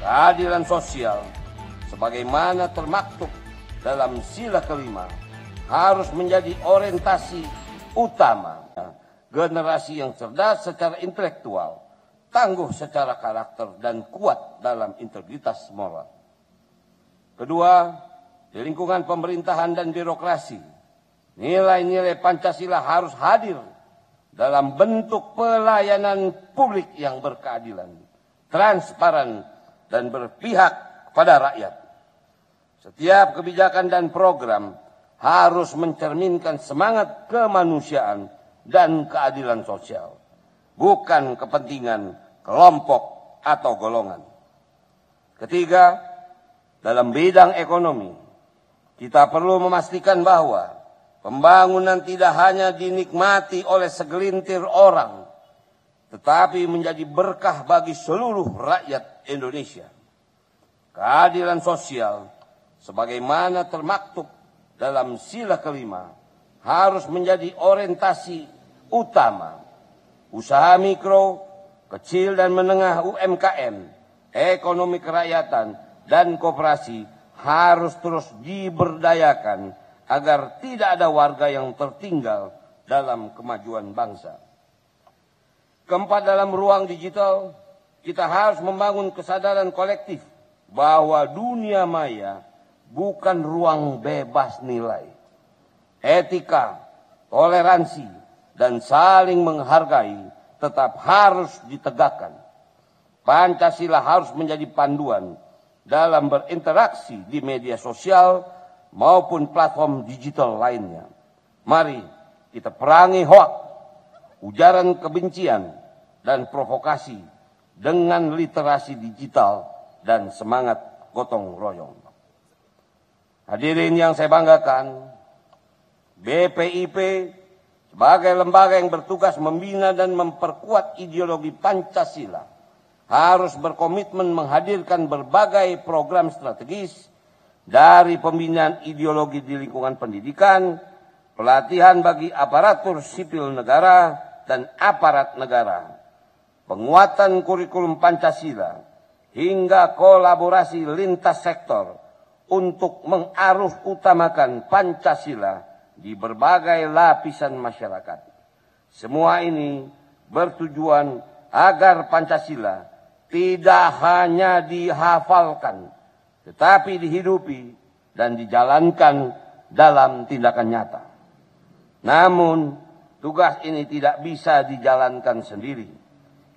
Keadilan sosial, sebagaimana termaktub dalam sila kelima, harus menjadi orientasi utama generasi yang cerdas secara intelektual, tangguh secara karakter, dan kuat dalam integritas moral. Kedua, di lingkungan pemerintahan dan birokrasi, nilai-nilai Pancasila harus hadir dalam bentuk pelayanan publik yang berkeadilan, transparan, dan berpihak kepada rakyat. Setiap kebijakan dan program harus mencerminkan semangat kemanusiaan dan keadilan sosial, bukan kepentingan kelompok atau golongan. Ketiga, dalam bidang ekonomi, kita perlu memastikan bahwa pembangunan tidak hanya dinikmati oleh segelintir orang, tetapi menjadi berkah bagi seluruh rakyat Indonesia. Keadilan sosial, sebagaimana termaktub dalam sila kelima, harus menjadi orientasi utama. Usaha mikro, kecil dan menengah UMKM, ekonomi kerakyatan, dan koperasi harus terus diberdayakan agar tidak ada warga yang tertinggal dalam kemajuan bangsa. Keempat, dalam ruang digital, kita harus membangun kesadaran kolektif bahwa dunia maya bukan ruang bebas nilai. Etika, toleransi, dan saling menghargai tetap harus ditegakkan. Pancasila harus menjadi panduan dalam berinteraksi di media sosial maupun platform digital lainnya. Mari kita perangi hoak, ujaran kebencian, dan provokasi dengan literasi digital dan semangat gotong royong. Hadirin yang saya banggakan, BPIP sebagai lembaga yang bertugas membina dan memperkuat ideologi Pancasila harus berkomitmen menghadirkan berbagai program strategis dari pembinaan ideologi di lingkungan pendidikan, pelatihan bagi aparatur sipil negara dan aparat negara, penguatan kurikulum Pancasila, hingga kolaborasi lintas sektor untuk mengaruh utamakan Pancasila di berbagai lapisan masyarakat. Semua ini bertujuan agar Pancasila tidak hanya dihafalkan, tetapi dihidupi dan dijalankan dalam tindakan nyata. Namun, tugas ini tidak bisa dijalankan sendiri.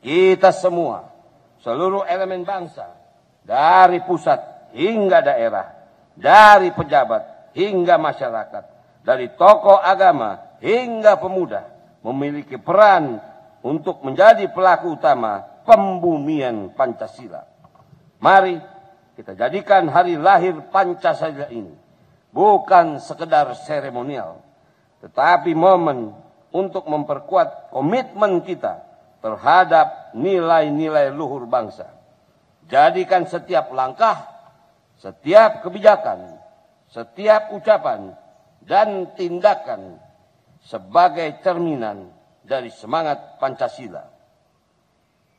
Kita semua, seluruh elemen bangsa, dari pusat hingga daerah, dari pejabat hingga masyarakat, dari tokoh agama hingga pemuda, memiliki peran untuk menjadi pelaku utama pembumian Pancasila. Mari kita jadikan hari lahir Pancasila ini bukan sekedar seremonial, tetapi momen untuk memperkuat komitmen kita terhadap nilai-nilai luhur bangsa. Jadikan setiap langkah, setiap kebijakan, setiap ucapan, dan tindakan sebagai cerminan dari semangat Pancasila.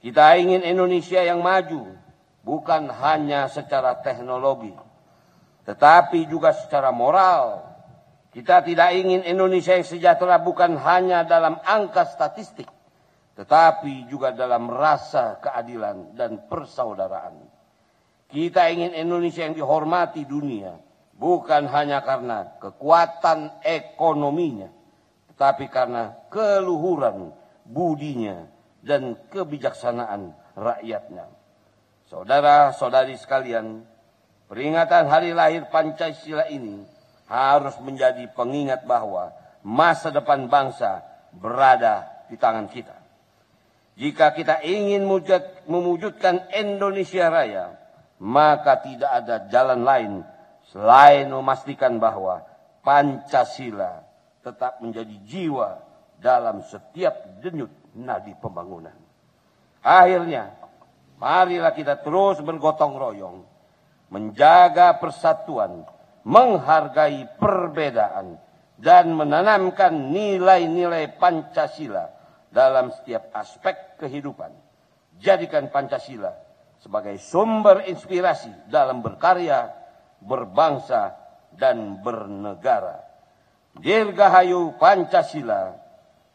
Kita ingin Indonesia yang maju, bukan hanya secara teknologi, tetapi juga secara moral. Kita tidak ingin Indonesia yang sejahtera bukan hanya dalam angka statistik, tetapi juga dalam rasa keadilan dan persaudaraan. Kita ingin Indonesia yang dihormati dunia, bukan hanya karena kekuatan ekonominya, tetapi karena keluhuran budinya dan kebijaksanaan rakyatnya. Saudara-saudari sekalian, peringatan hari lahir Pancasila ini harus menjadi pengingat bahwa masa depan bangsa berada di tangan kita. Jika kita ingin mewujudkan Indonesia Raya, maka tidak ada jalan lain selain memastikan bahwa Pancasila tetap menjadi jiwa dalam setiap denyut nadi pembangunan. Akhirnya, marilah kita terus bergotong royong, menjaga persatuan, menghargai perbedaan, dan menanamkan nilai-nilai Pancasila dalam setiap aspek kehidupan. Jadikan Pancasila sebagai sumber inspirasi dalam berkarya, berbangsa, dan bernegara. Dirgahayu Pancasila,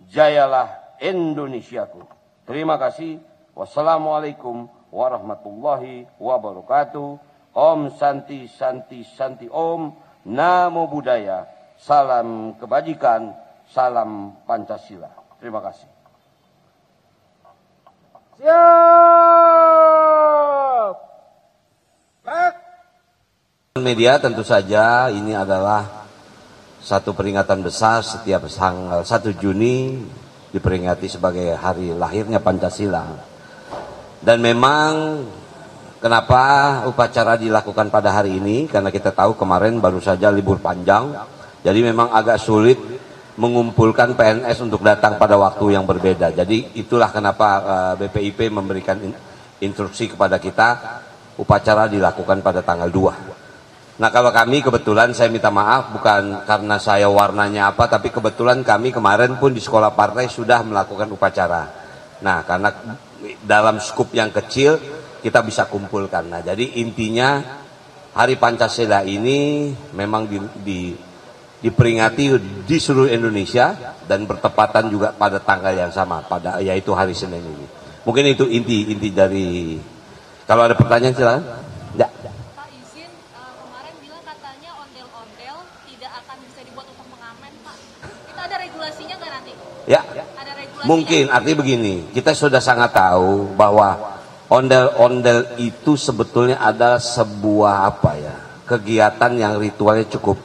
jayalah Indonesiaku. Terima kasih. Wassalamualaikum warahmatullahi wabarakatuh. Om Santi Santi Santi Om. Namo Buddhaya. Salam kebajikan. Salam Pancasila. Terima kasih. Siap. Baik. Media tentu saja ini adalah satu peringatan besar setiap tanggal 1 Juni diperingati sebagai hari lahirnya Pancasila. Dan memang kenapa upacara dilakukan pada hari ini? Karena kita tahu kemarin baru saja libur panjang. Jadi memang agak sulit mengumpulkan PNS untuk datang pada waktu yang berbeda. Jadi itulah kenapa BPIP memberikan instruksi kepada kita upacara dilakukan pada tanggal 2. Nah kalau kami kebetulan saya minta maaf bukan karena saya warnanya apa, tapi kebetulan kami kemarin pun di sekolah partai sudah melakukan upacara. Nah karena dalam skup yang kecil kita bisa kumpulkan. Nah jadi intinya Hari Pancasila ini memang diperingati di seluruh Indonesia dan bertepatan juga pada tanggal yang sama, yaitu hari Senin ini. Mungkin itu inti dari. Kalau ada pertanyaan silakan. Ya. Pak izin, kemarin bilang katanya ondel-ondel tidak akan bisa dibuat untuk mengamen, Pak. Itu ada regulasinya nggak nanti? Ya. Ada regulasinya. Mungkin artinya begini, kita sudah sangat tahu bahwa ondel-ondel itu sebetulnya adalah sebuah kegiatan yang ritualnya cukup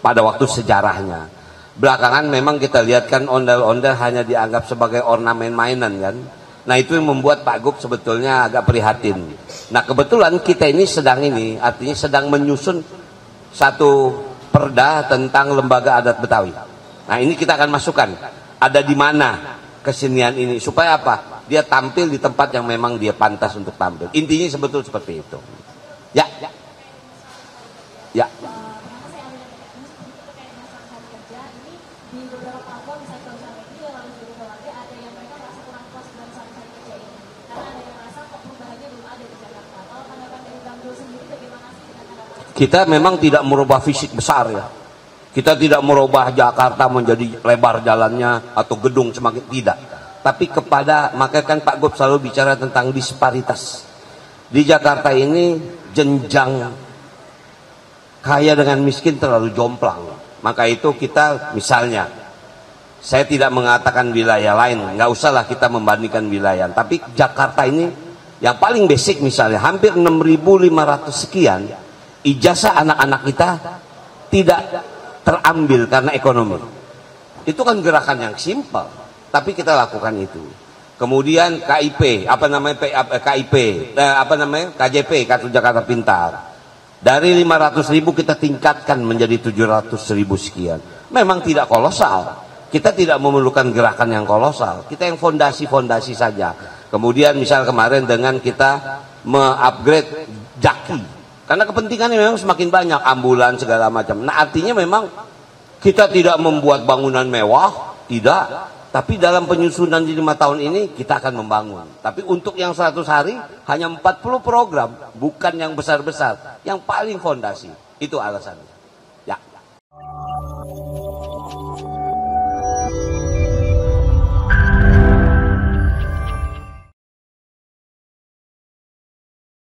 pada waktu sejarahnya. Belakangan memang kita lihat kan ondel-ondel hanya dianggap sebagai ornamen mainan kan. Nah itu yang membuat Pak Gub sebetulnya agak prihatin. Nah kebetulan kita ini artinya sedang menyusun satu perda tentang lembaga adat Betawi. Nah ini kita akan masukkan ada di mana kesenian ini supaya apa? Dia tampil di tempat yang memang dia pantas untuk tampil. Intinya sebetulnya seperti itu. Ya. Ya. Kita memang tidak merubah fisik besar ya. Kita tidak merubah Jakarta menjadi lebar jalannya atau gedung semakin tidak. Tapi makanya kan Pak Gub selalu bicara tentang disparitas. Di Jakarta ini jenjang kaya dengan miskin terlalu jomplang. Maka itu kita misalnya, saya tidak mengatakan wilayah lain, nggak usahlah kita membandingkan wilayah. Tapi Jakarta ini yang paling basic misalnya hampir 6.500 sekian. Ijazah anak-anak kita tidak terambil karena ekonomi. Itu kan gerakan yang simpel, tapi kita lakukan itu. Kemudian KIP, KJP, Kartu Jakarta Pintar. Dari 500.000 kita tingkatkan menjadi 700.000 sekian. Memang tidak kolosal. Kita tidak memerlukan gerakan yang kolosal. Kita yang fondasi-fondasi saja. Kemudian misal kemarin dengan kita me-upgrade Jaki. Karena kepentingannya memang semakin banyak, ambulan segala macam. Nah artinya memang kita tidak membuat bangunan mewah, tidak. Tapi dalam penyusunan di 5 tahun ini kita akan membangun. Tapi untuk yang 100 hari hanya 40 program, bukan yang besar-besar, yang paling fondasi. Itu alasannya.